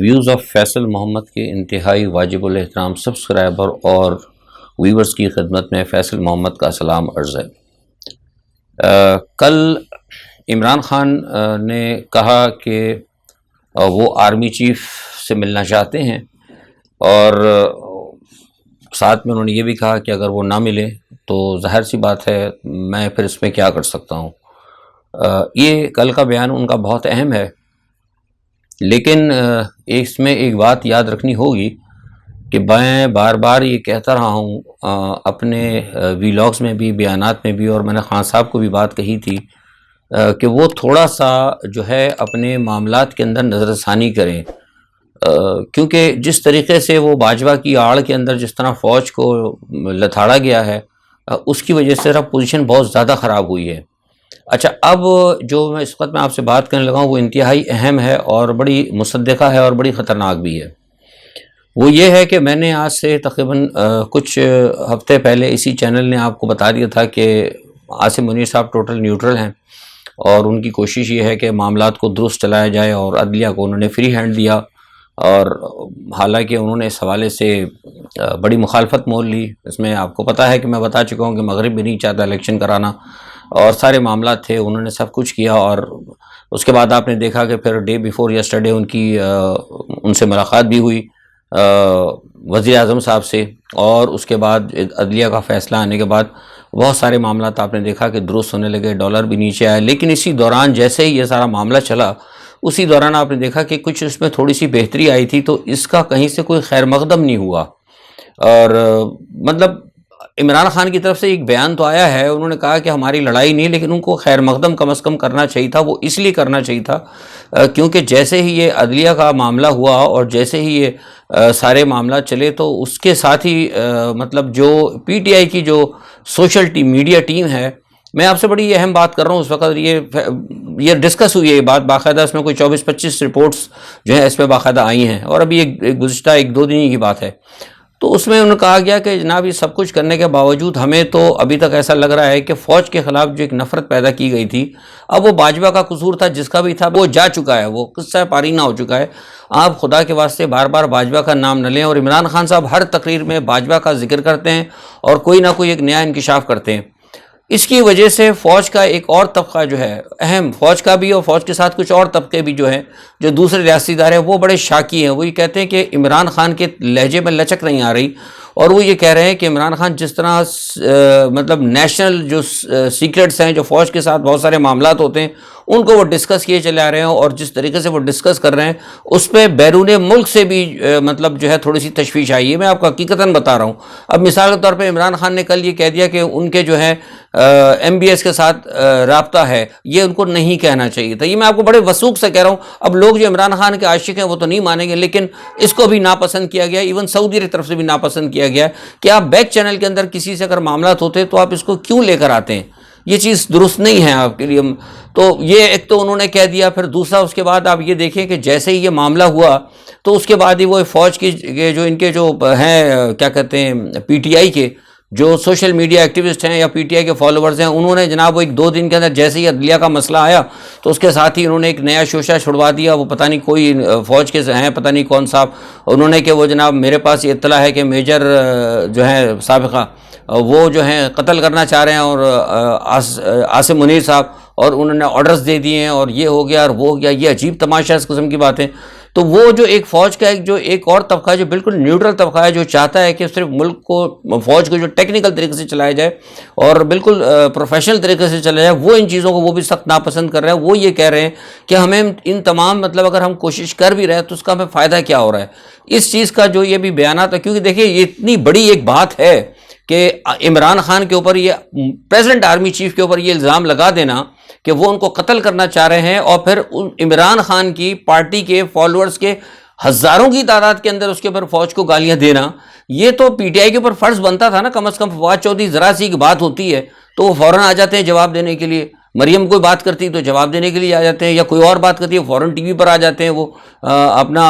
Views of Faisal محمد کے انتہائی واجب الاحترام سبسکرائبر اور ویورز کی خدمت میں فیصل محمد کا سلام عرض ہے۔ کل عمران خان نے کہا کہ وہ آرمی چیف سے ملنا چاہتے ہیں، اور ساتھ میں انہوں نے یہ بھی کہا کہ اگر وہ نہ ملے تو ظاہر سی بات ہے میں پھر اس میں کیا کر سکتا ہوں۔ یہ کل کا بیان ان کا بہت اہم ہے، لیکن اس میں ایک بات یاد رکھنی ہوگی کہ میں بار بار یہ کہتا رہا ہوں اپنے ویلاگز میں بھی، بیانات میں بھی، اور میں نے خان صاحب کو بھی بات کہی تھی کہ وہ تھوڑا سا جو ہے اپنے معاملات کے اندر نظر ثانی کریں، کیونکہ جس طریقے سے وہ باجوہ کی آڑ کے اندر جس طرح فوج کو لتھاڑا گیا ہے، اس کی وجہ سے اب پوزیشن بہت زیادہ خراب ہوئی ہے۔ اچھا، اب جو میں اس وقت میں آپ سے بات کرنے لگا ہوں وہ انتہائی اہم ہے اور بڑی مصدقہ ہے اور بڑی خطرناک بھی ہے۔ وہ یہ ہے کہ میں نے آج سے تقریباً کچھ ہفتے پہلے اسی چینل نے آپ کو بتا دیا تھا کہ عاصم منیر صاحب ٹوٹل نیوٹرل ہیں، اور ان کی کوشش یہ ہے کہ معاملات کو درست چلایا جائے، اور عدلیہ کو انہوں نے فری ہینڈ دیا، اور حالانکہ انہوں نے اس حوالے سے بڑی مخالفت مول لی۔ اس میں آپ کو پتہ ہے کہ میں بتا چکا ہوں کہ مغرب بھی نہیں چاہتا الیکشن کرانا، اور سارے معاملات تھے، انہوں نے سب کچھ کیا، اور اس کے بعد آپ نے دیکھا کہ پھر ڈے بیفور یسٹرڈے ان سے ملاقات بھی ہوئی وزیر اعظم صاحب سے، اور اس کے بعد عدلیہ کا فیصلہ آنے کے بعد بہت سارے معاملات آپ نے دیکھا کہ درست ہونے لگے، ڈالر بھی نیچے آئے۔ لیکن اسی دوران جیسے ہی یہ سارا معاملہ چلا، اسی دوران آپ نے دیکھا کہ کچھ اس میں تھوڑی سی بہتری آئی تھی، تو اس کا کہیں سے کوئی خیر مقدم نہیں ہوا۔ اور مطلب عمران خان کی طرف سے ایک بیان تو آیا ہے، انہوں نے کہا کہ ہماری لڑائی نہیں، لیکن ان کو خیر مقدم کم از کم کرنا چاہیے تھا۔ وہ اس لیے کرنا چاہیے تھا کیونکہ جیسے ہی یہ عدلیہ کا معاملہ ہوا اور جیسے ہی یہ سارے معاملات چلے، تو اس کے ساتھ ہی مطلب جو پی ٹی آئی کی جو سوشل میڈیا ٹیم ہے، میں آپ سے بڑی اہم بات کر رہا ہوں اس وقت، یہ ڈسکس ہوئی ہے یہ بات باقاعدہ، اس میں کوئی 24-25 رپورٹس جو ہیں اس پہ باقاعدہ آئی ہیں، اور ابھی ایک گزشتہ 1-2 دن کی بات ہے۔ تو اس میں انہوں نے کہا گیا کہ جناب یہ سب کچھ کرنے کے باوجود ہمیں تو ابھی تک ایسا لگ رہا ہے کہ فوج کے خلاف جو ایک نفرت پیدا کی گئی تھی، اب وہ باجوہ کا قصور تھا، جس کا بھی تھا وہ جا چکا ہے، وہ قصہ پارینہ ہو چکا ہے۔ آپ خدا کے واسطے بار بار باجوہ کا نام نہ لیں، اور عمران خان صاحب ہر تقریر میں باجوہ کا ذکر کرتے ہیں اور کوئی نہ کوئی ایک نیا انکشاف کرتے ہیں۔ اس کی وجہ سے فوج کا ایک اور طبقہ جو ہے اہم، فوج کا بھی اور فوج کے ساتھ کچھ اور طبقے بھی جو ہیں، جو دوسرے ریاستی ادارے ہیں، وہ بڑے شاکی ہیں۔ وہ یہ کہتے ہیں کہ عمران خان کے لہجے میں لچک نہیں آ رہی، اور وہ یہ کہہ رہے ہیں کہ عمران خان جس طرح مطلب نیشنل جو سیکرٹس ہیں، جو فوج کے ساتھ بہت سارے معاملات ہوتے ہیں، ان کو وہ ڈسکس کیے چلے آ رہے ہیں، اور جس طریقے سے وہ ڈسکس کر رہے ہیں اس پہ بیرون ملک سے بھی مطلب جو ہے تھوڑی سی تشویش آئی ہے۔ میں آپ کو حقیقتاً بتا رہا ہوں۔ اب مثال کے طور پہ عمران خان نے کل یہ کہہ دیا کہ ان کے جو ہے ایم بی ایس کے ساتھ رابطہ ہے، یہ ان کو نہیں کہنا چاہیے تھا۔ یہ میں آپ کو بڑے وثوق سے کہہ رہا ہوں۔ اب لوگ جو عمران خان کے عاشق ہیں وہ تو نہیں مانیں گے، لیکن اس کو بھی ناپسند کیا گیا، ایون سعودی کی طرف سے بھی ناپسند کیا گیا کہ آپ بیک چینل کے اندر کسی سے اگر معاملات ہوتے تو آپ اس کو کیوں لے کر آتے ہیں، یہ چیز درست نہیں ہے آپ کے لیے۔ تو یہ ایک تو انہوں نے کہہ دیا، پھر دوسرا اس کے بعد آپ یہ دیکھیں کہ جیسے ہی یہ معاملہ ہوا تو اس کے بعد ہی وہ فوج کی جو ان کے جو ہیں کیا کہتے ہیں پی ٹی آئی کے جو سوشل میڈیا ایکٹیوسٹ ہیں یا پی ٹی آئی کے فالوورز ہیں، انہوں نے جناب وہ 1-2 دن کے اندر جیسے ہی عدلیہ کا مسئلہ آیا تو اس کے ساتھ ہی انہوں نے ایک نیا شوشہ چھڑوا دیا۔ وہ پتہ نہیں کوئی فوج کے ہیں، پتہ نہیں کون صاحب، انہوں نے کہ وہ جناب میرے پاس یہ اطلاع ہے کہ میجر جو ہیں سابقہ وہ جو ہیں قتل کرنا چاہ رہے ہیں، اور عاصم منیر صاحب، اور انہوں نے آرڈرز دے دیے ہیں، اور یہ ہو گیا اور وہ ہو گیا۔ یہ عجیب تماشا اس قسم کی باتیں۔ تو وہ جو ایک فوج کا ایک اور طبقہ ہے جو بالکل نیوٹرل طبقہ ہے، جو چاہتا ہے کہ صرف ملک کو، فوج کو جو ٹیکنیکل طریقے سے چلایا جائے اور بالکل پروفیشنل طریقے سے چلایا جائے، وہ ان چیزوں کو وہ بھی سخت ناپسند کر رہے ہیں۔ وہ یہ کہہ رہے ہیں کہ ہمیں ان تمام مطلب اگر ہم کوشش کر بھی رہے ہیں تو اس کا ہمیں فائدہ کیا ہو رہا ہے۔ اس چیز کا جو یہ بھی بیانات ہے، کیونکہ دیکھیے یہ اتنی بڑی ایک بات ہے کہ عمران خان کے اوپر، یہ پریزیڈنٹ آرمی چیف کے اوپر یہ الزام لگا دینا کہ وہ ان کو قتل کرنا چاہ رہے ہیں، اور پھر عمران خان کی پارٹی کے فالوورز کے ہزاروں کی تعداد کے اندر اس کے اوپر فوج کو گالیاں دینا، یہ تو پی ٹی آئی کے اوپر فرض بنتا تھا نا کم از کم۔ فواد چودھری ذرا سی ایک بات ہوتی ہے تو وہ فوراً آ جاتے ہیں جواب دینے کے لیے۔ مریم کوئی بات کرتی تو جواب دینے کے لیے آ جاتے ہیں، یا کوئی اور بات کرتی ہے فوراً ٹی وی پر آ جاتے ہیں، وہ اپنا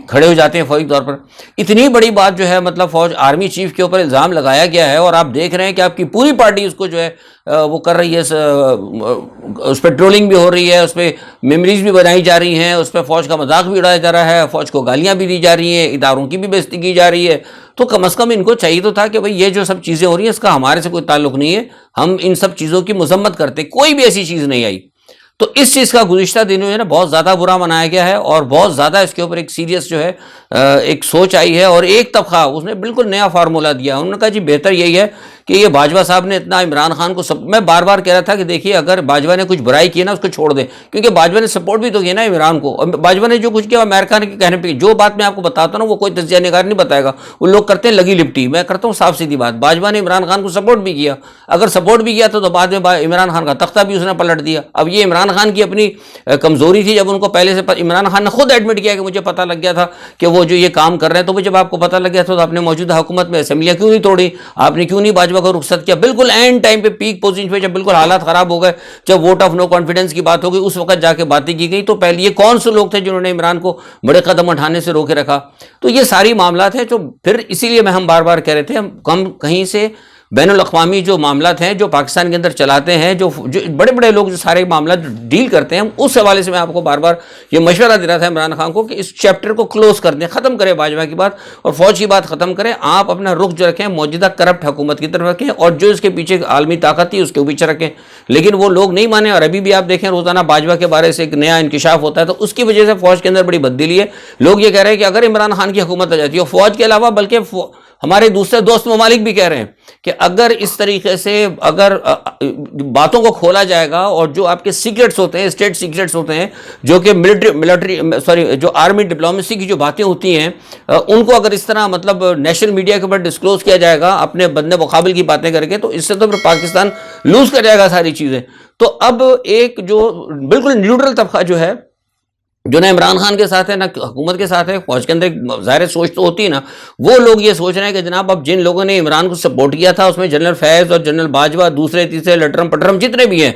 کھڑے ہو جاتے ہیں فوری طور پر۔ اتنی بڑی بات جو ہے مطلب فوج آرمی چیف کے اوپر الزام لگایا گیا ہے، اور آپ دیکھ رہے ہیں کہ آپ کی پوری پارٹی اس کو جو ہے وہ کر رہی ہے، اس پہ ٹرولنگ بھی ہو رہی ہے، اس پہ میموریز بھی بنائی جا رہی ہیں، اس پہ فوج کا مذاق بھی اڑایا جا رہا ہے، فوج کو گالیاں بھی دی جا رہی ہیں، اداروں کی بھی بے عزتی کی جا رہی ہے۔ تو کم از کم ان کو چاہیے تو تھا کہ بھئی یہ جو سب چیزیں ہو رہی ہیں اس کا ہمارے سے کوئی تعلق نہیں ہے، ہم ان سب چیزوں کی مذمت کرتے، کوئی بھی ایسی چیز نہیں آئی۔ تو اس چیز کا گزشتہ دنوں میں بہت زیادہ برا منایا گیا ہے، اور بہت زیادہ اس کے اوپر ایک سیریس جو ہے ایک سوچ آئی ہے، اور ایک طبقہ اس نے بالکل نیا فارمولہ دیا، انہوں نے کہا جی بہتر یہی ہے کہ یہ باجوہ صاحب نے اتنا عمران خان کو میں بار بار کہہ رہا تھا کہ دیکھیے اگر باجوہ نے کچھ برائی کی نا اس کو چھوڑ دیں، کیونکہ باجوہ نے سپورٹ بھی تو کیا نا عمران کو، اور باجوہ نے جو کچھ کیا امریکہ کے کہنے پہ، جو بات میں آپ کو بتاتا ہوں نا وہ کوئی تجزیہ نگار نہیں بتائے گا، وہ لوگ کرتے ہیں لگی لپٹی، میں کرتا ہوں صاف سیدھی بات، باجوہ نے عمران خان کو سپورٹ بھی کیا، اگر سپورٹ بھی کیا تو بعد میں عمران خان کا تختہ بھی اس نے پلٹ دیا۔ اب یہ عمران خان کی اپنی کمزوری تھی، جب ان کو پہلے سے عمران خان نے خود ایڈمٹ کیا کہ مجھے پتہ لگ گیا تھا کہ وہ جو یہ کام کر رہے ہیں، تو جب آپ کو پتہ لگ گیا تھا تو آپ نے موجودہ حکومت میں اسمبلیاں کیوں نہیں توڑی، آپ نے کیوں نہیں باجوہ کو رخصت کیا؟ بالکل اینڈ ٹائم پہ پیک پوزیشن پہ جب بالکل حالات خراب ہو گئے، جب ووٹ آف نو کانفیڈنس کی بات ہو گئی، اس وقت جا کے باتیں کی گئی، تو پہلے یہ کون سے لوگ تھے جنہوں نے عمران کو بڑے قدم اٹھانے سے روکے رکھا؟ تو یہ ساری معاملات ہیں جو پھر اسی لیے ہم بار بار کہہ رہے تھے، ہم کہیں سے بین الاقوامی جو معاملات ہیں جو پاکستان کے اندر چلاتے ہیں، جو بڑے بڑے لوگ جو سارے معاملات ڈیل کرتے ہیں، اس حوالے سے میں آپ کو بار بار یہ مشورہ دے رہا تھا عمران خان کو کہ اس چیپٹر کو کلوز کر دیں، ختم کریں باجوہ کی بات اور فوج کی بات ختم کریں، آپ اپنا رخ جو رکھیں موجودہ کرپٹ حکومت کی طرف رکھیں، اور جو اس کے پیچھے عالمی طاقت تھی اس کے پیچھے رکھیں، لیکن وہ لوگ نہیں مانے، اور ابھی بھی آپ دیکھیں روزانہ باجوہ کے بارے سے ایک نیا انکشاف ہوتا ہے، تو اس کی وجہ سے فوج کے اندر بڑی بددلی ہے۔ لوگ یہ کہہ رہے ہیں کہ اگر عمران خان کی حکومت آ جاتی ہے، اور فوج کے علاوہ بلکہ ہمارے دوسرے دوست ممالک بھی کہہ رہے ہیں کہ اگر اس طریقے سے اگر باتوں کو کھولا جائے گا، اور جو آپ کے سیکرٹس ہوتے ہیں، اسٹیٹ سیکرٹس ہوتے ہیں، جو کہ جو آرمی ڈپلومیسی کی جو باتیں ہوتی ہیں، ان کو اگر اس طرح مطلب نیشنل میڈیا کے اوپر ڈسکلوز کیا جائے گا اپنے بدن مقابل کی باتیں کر کے، تو اس سے تو پھر پاکستان لوز کر جائے گا ساری چیزیں۔ تو اب ایک جو بالکل نیوٹرل طبقہ جو ہے، جو نہ عمران خان کے ساتھ ہے نہ حکومت کے ساتھ ہے، فوج کے اندر ایک ظاہر سوچ تو ہوتی ہے نا، وہ لوگ یہ سوچ رہے ہیں کہ جناب اب جن لوگوں نے عمران کو سپورٹ کیا تھا، اس میں جنرل فیض اور جنرل باجوہ، دوسرے تیسرے لٹرم پٹرم جتنے بھی ہیں،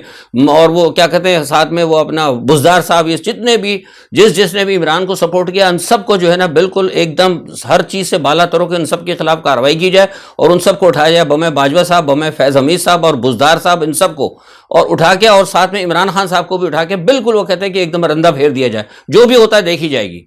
اور وہ کیا کہتے ہیں ساتھ میں وہ اپنا بزدار صاحب، یہ جتنے بھی جس نے بھی عمران کو سپورٹ کیا، ان سب کو جو ہے نا بالکل ایک دم ہر چیز سے بالا تر ہو کے ان سب کے خلاف کارروائی کی جائے، اور ان سب کو اٹھایا جائے، بمے باجوہ صاحب، بمے فیض حمید صاحب اور بزدار صاحب، ان سب کو اور اٹھا کے، اور ساتھ میں عمران خان صاحب کو بھی اٹھا کے بالکل وہ کہتے ہیں کہ ایک دم رندہ پھیر دیا جائے، جو بھی ہوتا ہے دیکھی جائے گی۔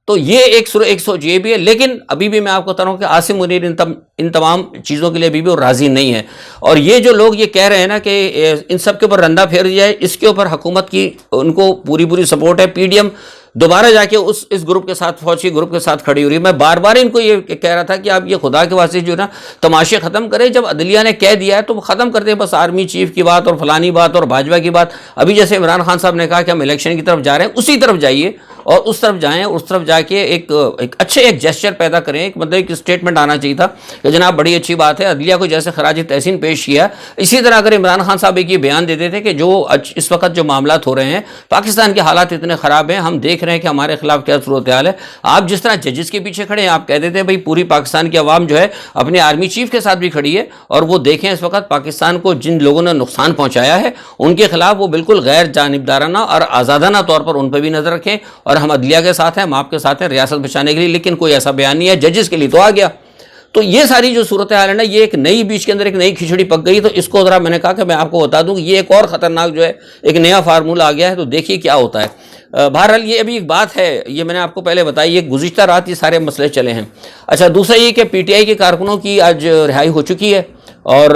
تو یہ ایک سوچ یہ بھی ہے، لیکن ابھی بھی میں آپ کو بتا رہا ہوں کہ عاصم منیر ان تمام چیزوں کے لیے ابھی بھی وہ راضی نہیں ہے، اور یہ جو لوگ یہ کہہ رہے ہیں نا کہ ان سب کے اوپر رندہ پھیر دیا جائے، اس کے اوپر حکومت کی ان کو پوری سپورٹ ہے۔ پی ڈی ایم دوبارہ جا کے اس گروپ کے ساتھ، فوج کے گروپ کے ساتھ کھڑی ہو رہی ہے۔ میں بار بار ان کو یہ کہہ رہا تھا کہ آپ یہ خدا کے واسطے جو ہے نا تماشے ختم کریں، جب عدلیہ نے کہہ دیا ہے تو ختم کرتے ہیں، بس آرمی چیف کی بات اور فلانی بات اور باجوہ کی بات۔ ابھی جیسے عمران خان صاحب نے کہا کہ ہم الیکشن کی طرف جا رہے ہیں، اسی طرف جائیے، اور اس طرف جائیں، اس طرف جا کے ایک اچھے ایک جیسچر پیدا کریں، ایک مطلب ایک اسٹیٹمنٹ آنا چاہیے تھا کہ جناب بڑی اچھی بات ہے، عدلیہ کو جیسے خراج تحسین پیش کیا، اسی طرح اگر عمران خان صاحب ایک یہ بیان دیتے تھے کہ جو اس وقت جو معاملات ہو رہے ہیں، پاکستان کے حالات اتنے خراب ہیں، ہم دیکھ رہے ہیں کہ ہمارے خلاف کیا صورتحال ہے، آپ جس طرح ججز کے پیچھے کھڑے ہیں، آپ کہہ دیتے ہیں بھائی پوری پاکستان کی عوام جو ہے اپنے آرمی چیف کے ساتھ بھی کھڑی ہے، اور وہ دیکھیں اس وقت پاکستان کو جن لوگوں نے نقصان پہنچایا ہے ان کے خلاف وہ بالکل غیر جانبدارانہ اور آزادانہ طور پر ان پہ بھی نظر رکھیں، اور ہم عدلیہ کے ساتھ ہیں، ہم آپ کے ساتھ ہیں ریاست بچانے کے لیے، لیکن کوئی ایسا بیان نہیں ہے، ججز کے لیے تو آ گیا۔ تو یہ ساری جو صورتحال ہے نا، یہ ایک نئی بیچ کے اندر ایک نئی کھچڑی پک گئی، تو اس کو ذرا میں نے کہا کہ میں آپ کو بتا دوں کہ یہ ایک اور خطرناک جو ہے ایک نیا فارمولہ آ گیا ہے، تو دیکھیے کیا ہوتا ہے۔ بہرحال یہ ابھی ایک بات ہے، یہ میں نے آپ کو پہلے بتائی، یہ گزشتہ رات یہ سارے مسئلے چلے ہیں۔ اچھا، دوسرا یہ کہ پی ٹی آئی کے کارکنوں کی آج رہائی ہو چکی ہے، اور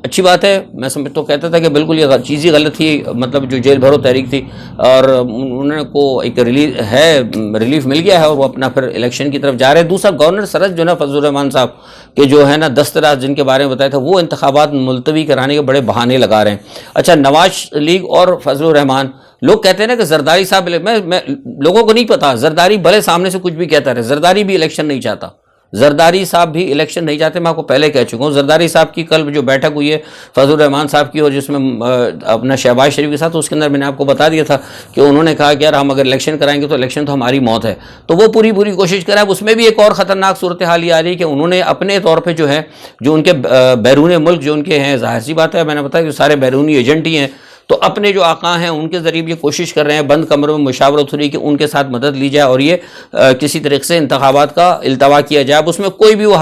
اچھی بات ہے۔ میں سمجھ تو کہتا تھا کہ بالکل یہ چیز ہی غلط تھی، مطلب جو جیل بھرو تحریک تھی، اور انہوں کو ایک ریلیف مل گیا ہے، اور وہ اپنا پھر الیکشن کی طرف جا رہے ہیں۔ دوسرا گورنر سرج جو ہے نا فضل الرحمان صاحب کے جو ہے نا دستراز جن کے بارے میں بتایا تھا، وہ انتخابات ملتوی کرانے کے بڑے بہانے لگا رہے ہیں۔ اچھا، نواز لیگ اور فضل الرحمان، لوگ کہتے ہیں نا کہ زرداری صاحب، میں لوگوں کو نہیں پتا، زرداری بھلے سامنے سے کچھ بھی کہتا رہے، زرداری بھی الیکشن نہیں چاہتا، زرداری صاحب بھی الیکشن نہیں چاہتے. میں آپ کو پہلے کہہ چکا ہوں. زرداری صاحب کی کل جو بیٹھک ہوئی ہے فضل الرحمان صاحب کی, اور جس میں اپنا شہباز شریف کے ساتھ, اس کے اندر میں نے آپ کو بتا دیا تھا کہ انہوں نے کہا کہ یار ہم اگر الیکشن کرائیں گے تو الیکشن تو ہماری موت ہے. تو وہ پوری کوشش کرا. اس میں بھی ایک اور خطرناک صورتحال یہ آ رہی ہے کہ انہوں نے اپنے طور پہ جو ہے جو ان کے بیرون ملک جو ان کے ہیں, ظاہر سی بات ہے, میں نے بتایا کہ سارے بیرونی ایجنٹ ہی ہیں, تو اپنے جو آقا ہیں ان کے ذریعے یہ کوشش کر رہے ہیں بند کمروں میں مشاورت ہو رہی کہ ان کے ساتھ مدد لی جائے اور یہ کسی طریقے سے انتخابات کا التوا کیا جائے. اب اس میں کوئی بھی وہ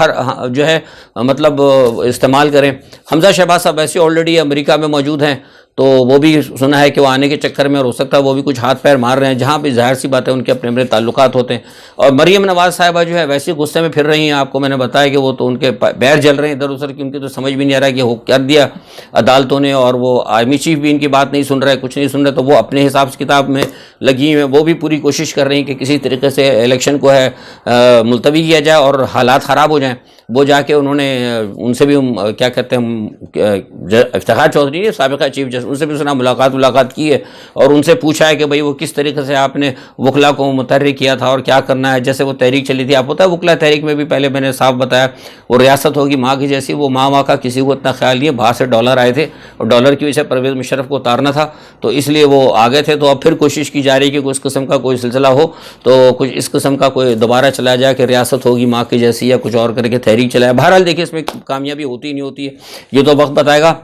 جو ہے مطلب استعمال کریں. حمزہ شہباز صاحب ویسے آلریڈی امریکہ میں موجود ہیں, تو وہ بھی سنا ہے کہ وہ آنے کے چکر میں, اور ہو سکتا ہے وہ بھی کچھ ہاتھ پیر مار رہے ہیں, جہاں بھی ظاہر سی بات ہے ان کے اپنے تعلقات ہوتے ہیں. اور مریم نواز صاحبہ جو ہے ویسے غصے میں پھر رہی ہیں. آپ کو میں نے بتایا کہ وہ تو ان کے پیر جل رہے ہیں ادھر ادھر کی, ان کی تو سمجھ بھی نہیں آ رہا کہ وہ کر دیا عدالتوں نے, اور وہ آرمی چیف بھی ان کی بات نہیں سن رہا ہے, کچھ نہیں سن رہے, تو وہ اپنے حساب سے کتاب میں لگی ہیں. وہ بھی پوری کوشش کر رہی ہیں کہ کسی طریقے سے الیکشن کو ہے ملتوی کیا جائے اور حالات خراب ہو جائیں. وہ جا کے انہوں نے ان سے بھی کیا کہتے ہیں افتخار چودھری سابقہ چیف جسٹس, ان سے بھی سنا ملاقات کی ہے اور ان سے پوچھا ہے کہ بھئی وہ کس طریقے سے آپ نے وکلا کو متحرک کیا تھا اور کیا کرنا ہے. جیسے وہ تحریک چلی تھی, آپ پتہ ہے وکلا تحریک میں بھی پہلے میں نے صاف بتایا وہ ریاست ہوگی ماں کی جیسی, وہ ماں کا کسی کو اتنا خیال نہیں ہے. باہر سے ڈالر آئے تھے اور ڈالر کی وجہ سے پرویز مشرف کو اتارنا تھا, تو اس لیے وہ آگے تھے. تو اب پھر کوشش کی جا رہی ہے کہ اس قسم کا کوئی سلسلہ ہو تو کچھ اس قسم کا کوئی دوبارہ چلا جائے کہ ریاست ہوگی ماں کی جیسی یا کچھ اور کر کے تحریک چلائے. بہرحال دیکھیں اس میں کامیابی ہوتی ہی نہیں ہوتی ہے, یہ تو وقت بتائے گا.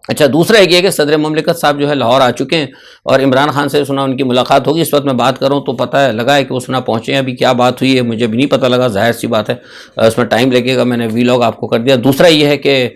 اچھا, دوسرا ایک یہ کہ صدر مملکت صاحب جو ہے لاہور آ چکے ہیں اور عمران خان سے سنا ان کی ملاقات ہوگی. اس وقت میں بات کروں تو پتہ ہے لگا ہے کہ وہ سنا پہنچے ہیں. ابھی کیا بات ہوئی ہے مجھے بھی نہیں پتہ لگا, ظاہر سی بات ہے اس میں ٹائم لگے گا. میں نے ویلاگ آپ کو کر دیا. دوسرا یہ ہے کہ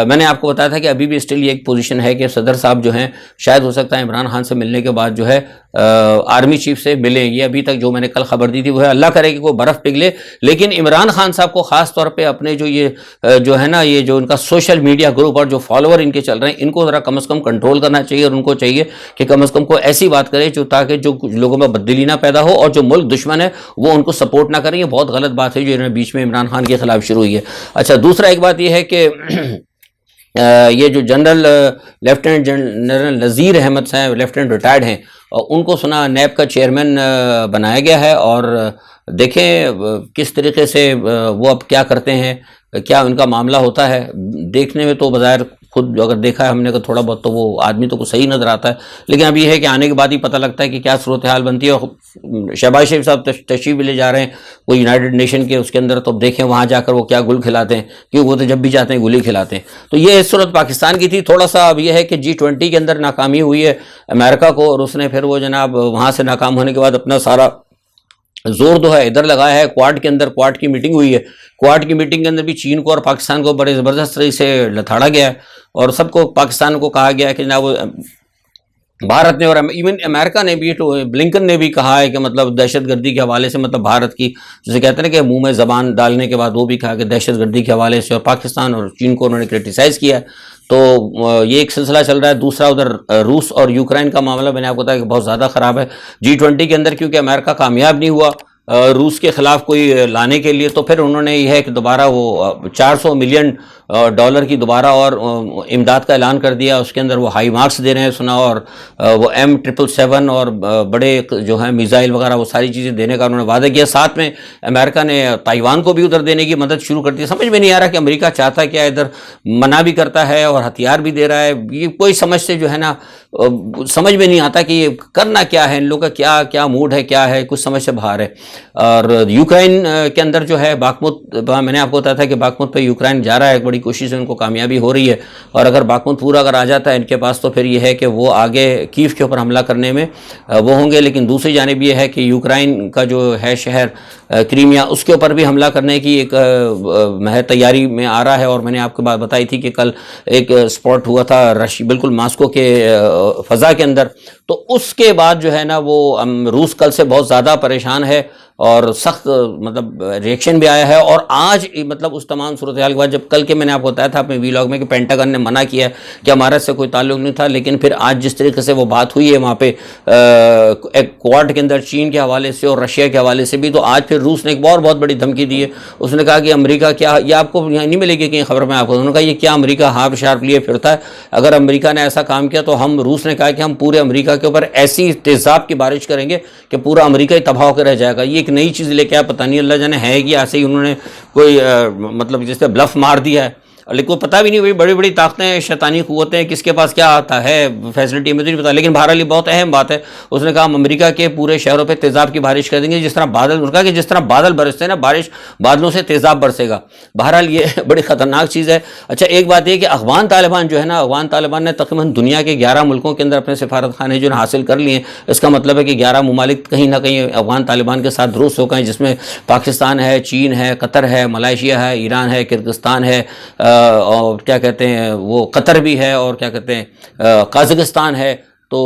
میں نے آپ کو بتایا تھا کہ ابھی بھی اسٹل یہ ایک پوزیشن ہے کہ صدر صاحب جو ہیں شاید ہو سکتا ہے عمران خان سے ملنے کے بعد جو ہے آرمی چیف سے ملیں. یہ ابھی تک جو میں نے کل خبر دی تھی وہ ہے, اللہ کرے کہ کوئی برف پگھلے, لیکن عمران خان صاحب کو خاص طور پہ اپنے جو یہ جو ہے نا یہ جو ان کا سوشل میڈیا گروپ اور جو فالوور ان کے چل رہے ہیں ان کو ذرا کم از کم کنٹرول کرنا چاہیے, اور ان کو چاہیے کہ کم از کم کوئی ایسی بات کرے جو تاکہ جو لوگوں میں بددلی نہ پیدا ہو اور جو ملک دشمن ہے وہ ان کو سپورٹ نہ کریں. یہ بہت غلط بات ہے جو انہوں نے بیچ میں عمران خان کے خلاف شروع ہوئی ہے. اچھا, دوسرا ایک بات یہ ہے کہ یہ جو لیفٹیننٹ جنرل نذیر احمد صاحب لیفٹیننٹ ریٹائرڈ ہیں, ان کو سنا نیب کا چیئرمین بنایا گیا ہے. اور دیکھیں کس طریقے سے وہ اب کیا کرتے ہیں, کیا ان کا معاملہ ہوتا ہے. دیکھنے میں تو بظاہر خود جو اگر دیکھا ہے ہم نے کہ تھوڑا بہت تو وہ آدمی تو کچھ صحیح نظر آتا ہے, لیکن اب یہ ہے کہ آنے کے بعد ہی پتہ لگتا ہے کہ کیا صورتحال بنتی ہے. اور شہباز شریف صاحب تشریف بھی لے جا رہے ہیں وہ یونائٹڈ نیشن کے اس کے اندر, تو دیکھیں وہاں جا کر وہ کیا گل کھلاتے ہیں, کیونکہ وہ تو جب بھی جاتے ہیں گل ہی کھلاتے ہیں. تو یہ صورت پاکستان کی تھی. تھوڑا سا اب یہ ہے کہ G20 کے اندر ناکامی ہوئی ہے امریکہ کو, اور اس نے پھر وہ جناب وہاں سے ناکام ہونے کے بعد اپنا سارا زور جو ہے ادھر لگایا ہے. کوارڈ کے اندر کوارڈ کی میٹنگ ہوئی ہے. کوارڈ کی میٹنگ کے اندر بھی چین کو اور پاکستان کو بڑے زبردست طریقے سے لتاڑا گیا ہے, اور سب کو پاکستان کو کہا گیا ہے کہ جناب بھارت نے, اور ایون امریکہ نے بھی, تو بلنکن نے بھی کہا ہے کہ مطلب دہشت گردی کے حوالے سے, مطلب بھارت کی جسے کہتے ہیں کہ منہ میں زبان ڈالنے کے بعد وہ بھی کہا کہ دہشت گردی کے حوالے سے, اور پاکستان اور چین کو انہوں نے کرٹیسائز کیا ہے. تو یہ ایک سلسلہ چل رہا ہے. دوسرا ادھر روس اور یوکرین کا معاملہ میں نے آپ کو بتایا کہ بہت زیادہ خراب ہے G20 کے اندر, کیونکہ امریکہ کامیاب نہیں ہوا روس کے خلاف کوئی لانے کے لیے. تو پھر انہوں نے یہ ہے کہ دوبارہ وہ $400 ملین کی دوبارہ اور امداد کا اعلان کر دیا. اس کے اندر وہ ہائی مارکس دے رہے ہیں سنا, اور وہ M777 اور بڑے جو ہیں میزائل وغیرہ وہ ساری چیزیں دینے کا انہوں نے وعدہ کیا. ساتھ میں امریکہ نے تائیوان کو بھی ادھر دینے کی مدد شروع کر دی. سمجھ میں نہیں آ رہا کہ امریکہ چاہتا کیا ہے, ادھر منع بھی کرتا ہے اور ہتھیار بھی دے رہا ہے. یہ کوئی سمجھ سے جو ہے نا سمجھ میں نہیں آتا کہ یہ کرنا کیا ہے, ان لوگوں کا کیا موڈ ہے, کیا ہے, کچھ سمجھ سے باہر ہے. اور یوکرین کے اندر جو ہے باخمت, میں نے آپ کو بتایا تھا کہ باخمت پہ یوکرین جا رہا ہے, ایک بڑی کوشش سے ان کو کامیابی ہو رہی ہے. اور اگر باخمت پورا اگر آ جاتا ہے ان کے پاس تو پھر یہ ہے کہ وہ آگے کیف کے اوپر حملہ کرنے میں وہ ہوں گے. لیکن دوسری جانب یہ ہے کہ یوکرین کا جو ہے شہر کریمیا, اس کے اوپر بھی حملہ کرنے کی ایک تیاری میں آ رہا ہے. اور میں نے آپ کو بات بتائی تھی کہ کل ایک اسپاٹ ہوا تھا بالکل ماسکو کے فضا کے اندر. تو اس کے بعد جو ہے نا وہ روس کل سے بہت زیادہ پریشان ہے اور سخت مطلب ریئیکشن بھی آیا ہے. اور آج مطلب اس تمام صورتحال کے بعد, جب کل کے میں نے آپ کو بتایا تھا اپنے ویلاگ میں کہ پینٹاگن نے منع کیا ہے کہ ہمارا سے کوئی تعلق نہیں تھا, لیکن پھر آج جس طریقے سے وہ بات ہوئی ہے وہاں پہ ایک کوارڈ کے اندر چین کے حوالے سے اور رشیا کے حوالے سے بھی, تو آج پھر روس نے ایک بہت بڑی دھمکی دی ہے. اس نے کہا کہ امریکہ کیا, یہ آپ کو یہاں نہیں ملے گی کہیں خبر میں آپ کو, انہوں نے کہا یہ کیا امریکہ ہارپ شارپ لیے پھرتا ہے. اگر امریکہ نے ایسا کام کیا تو ہم, روس نے کہا کہ ہم پورے امریکہ کے اوپر ایسی تیزاب کی بارش کریں گے کہ پورا امریکہ ہی تباہ ہو کے رہ جائے گا. یہ ایک نئی چیز لے کے آیا، پتہ نہیں اللہ جانے ہے کہ ایسے ہی انہوں نے کوئی مطلب جس پہ بلف مار دیا ہے، لیکن کو پتہ بھی نہیں ہوئی، بڑی بڑی طاقتیں شیطانی قوتیں کس کے پاس کیا آتا ہے فیسلٹی میں تو نہیں پتا، لیکن بہرحال یہ بہت اہم بات ہے۔ اس نے کہا ہم امریکہ کے پورے شہروں پہ تیزاب کی بارش کر دیں گے، جس طرح بادل، انہوں نے کہا کہ جس طرح بادل برستے ہیں نا، بارش بادلوں سے تیزاب برسے گا۔ بہرحال یہ بڑی خطرناک چیز ہے۔ اچھا ایک بات یہ کہ افغان طالبان جو ہے نا، افغان طالبان نے تقریباً دنیا کے 11 ملکوں کے اندر اپنے سفارت خانے جو حاصل کر لیے ہیں۔ اس کا مطلب ہے کہ 11 ممالک کہیں نہ کہیں افغان طالبان کے ساتھ درست ہو گئے، جس میں پاکستان ہے، چین ہے، قطر ہے، ملائیشیا ہے، ایران ہے، کرغزستان ہے، اور کیا کہتے ہیں وہ قطر بھی ہے، اور کیا کہتے ہیں قازقستان ہے، تو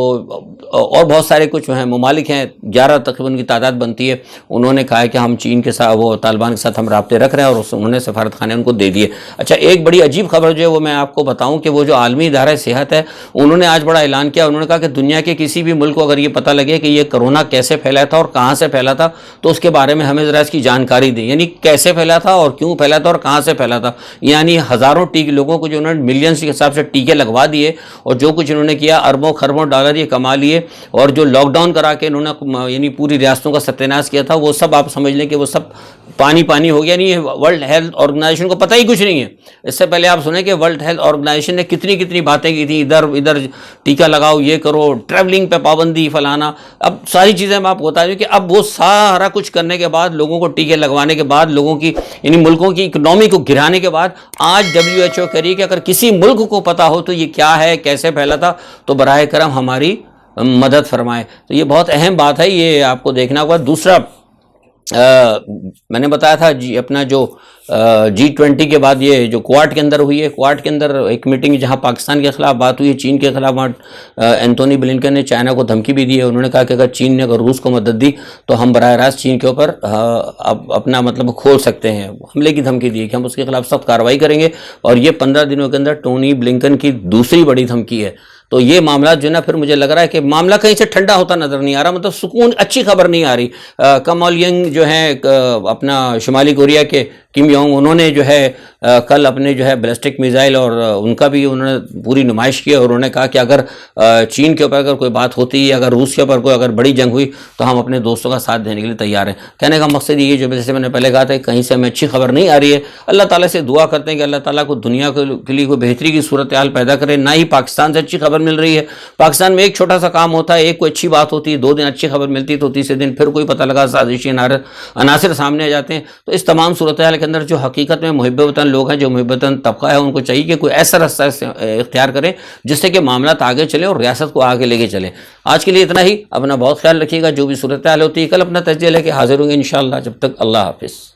اور بہت سارے کچھ ہیں ممالک ہیں، 11 تقریباً کی تعداد بنتی ہے۔ انہوں نے کہا ہے کہ ہم چین کے ساتھ، وہ طالبان کے ساتھ ہم رابطے رکھ رہے ہیں، اور انہوں نے سفارت خانے ان کو دے دیے۔ اچھا ایک بڑی عجیب خبر جو ہے وہ میں آپ کو بتاؤں کہ وہ جو عالمی ادارہ صحت ہے، انہوں نے آج بڑا اعلان کیا۔ انہوں نے کہا کہ دنیا کے کسی بھی ملک کو اگر یہ پتہ لگے کہ یہ کرونا کیسے پھیلا تھا اور کہاں سے پھیلا تھا، تو اس کے بارے میں ہمیں ذرا اس کی جانکاری دیں، یعنی کیسے پھیلا تھا اور کیوں پھیلا تھا اور کہاں سے پھیلا تھا۔ یعنی ہزاروں ٹیکے، لوگوں کو جو انہوں نے ملینز کے حساب سے ٹیکے لگوا دیے، اور جو کچھ انہوں نے کیا، اربوں خربوں ڈالر یہ کما لیے، اور جو لاک ڈاؤن کرا کے انہوں نے یعنی پوری ریاستوں کا ستیہ ناش کیا تھا، وہ سب آپ سمجھ لیں کہ وہ سب پانی پانی ہو گیا۔ یعنی ورلڈ ہیلتھ آرگنائزیشن کو پتہ ہی کچھ نہیں ہے۔ اس سے پہلے آپ سنیں کہ ورلڈ ہیلتھ آرگنائزیشن نے کتنی کتنی باتیں کی تھیں، ادھر ٹیکہ لگاؤ، یہ کرو، ٹریولنگ پہ پابندی، فلانا۔ اب ساری چیزیں میں آپ کو بتا دوں کہ اب وہ سارا کچھ کرنے کے بعد، لوگوں کو ٹیکے لگوانے کے بعد، لوگوں کی یعنی ملکوں کی اکنامی کو گرانے کے بعد، آج WHO کہہ رہی ہے کہ اگر کسی ملک کو پتا ہو تو یہ کیا ہے، کیسے پھیلا تھا، تو براہ کرم ہماری مدد فرمائے۔ تو یہ بہت اہم بات ہے، یہ آپ کو دیکھنا ہوگا۔ دوسرا میں نے بتایا تھا جی اپنا جو G20 کے بعد یہ جو کوارٹ کے اندر ہوئی ہے، کوارٹ کے اندر ایک میٹنگ جہاں پاکستان کے خلاف بات ہوئی ہے، چین کے خلاف، وہاں اینتھونی بلنکن نے چائنا کو دھمکی بھی دی ہے۔ انہوں نے کہا کہ اگر چین نے اگر روس کو مدد دی تو ہم براہ راست چین کے اوپر اپنا مطلب کھول سکتے ہیں، حملے کی دھمکی دی ہے کہ ہم اس کے خلاف سخت کارروائی کریں گے، اور یہ 15 دنوں کے اندر ٹونی بلنکن کی دوسری بڑی دھمکی ہے۔ تو یہ معاملات جو ہے نا، پھر مجھے لگ رہا ہے کہ معاملہ کہیں سے ٹھنڈا ہوتا نظر نہیں آ رہا، مطلب سکون، اچھی خبر نہیں آ رہی۔ کم اولینگ جو ہیں اپنا شمالی کوریا کے کم یونگ، انہوں نے جو ہے کل اپنے جو ہے بیلسٹک میزائل، اور ان کا بھی انہوں نے پوری نمائش کی، اور انہوں نے کہا کہ اگر چین کے اوپر اگر کوئی بات ہوتی ہے، اگر روس کے اوپر کوئی اگر بڑی جنگ ہوئی، تو ہم اپنے دوستوں کا ساتھ دینے کے لیے تیار ہیں۔ کہنے کا مقصد یہ جو جیسے میں نے پہلے کہا تھا کہ کہیں سے ہمیں اچھی خبر نہیں آ رہی ہے، اللہ تعالیٰ سے دعا کرتے ہیں کہ اللہ تعالیٰ کو دنیا کے لیے کوئی بہتری کی صورتحال پیدا کرے۔ نہ ہی پاکستان سے اچھی خبر مل رہی ہے۔ پاکستان میں ایک چھوٹا سا کام ہوتا ہے، ایک کوئی اچھی بات ہوتی ہے، 2 دن اچھی خبر ملتی ہے، تو تیسرے دن پھر کوئی پتہ لگا سازشی عناصر سامنے آ جاتے ہیں۔ تو اس تمام صورتحال کے اندر جو حقیقت میں محب وطن لوگ ہیں، جو محب وطن طبقہ ہے، ان کو چاہیے کہ کوئی ایسا راستہ اختیار کریں جس سے کہ معاملات آگے چلیں اور ریاست کو آگے لے کے چلیں۔ آج کے لیے اتنا ہی، اپنا بہت خیال رکھیے گا۔ جو بھی صورتحال ہوتی ہے کل اپنا تجزیہ لے کے حاضر ہوں گے انشاءاللہ۔ جب تک اللہ حافظ۔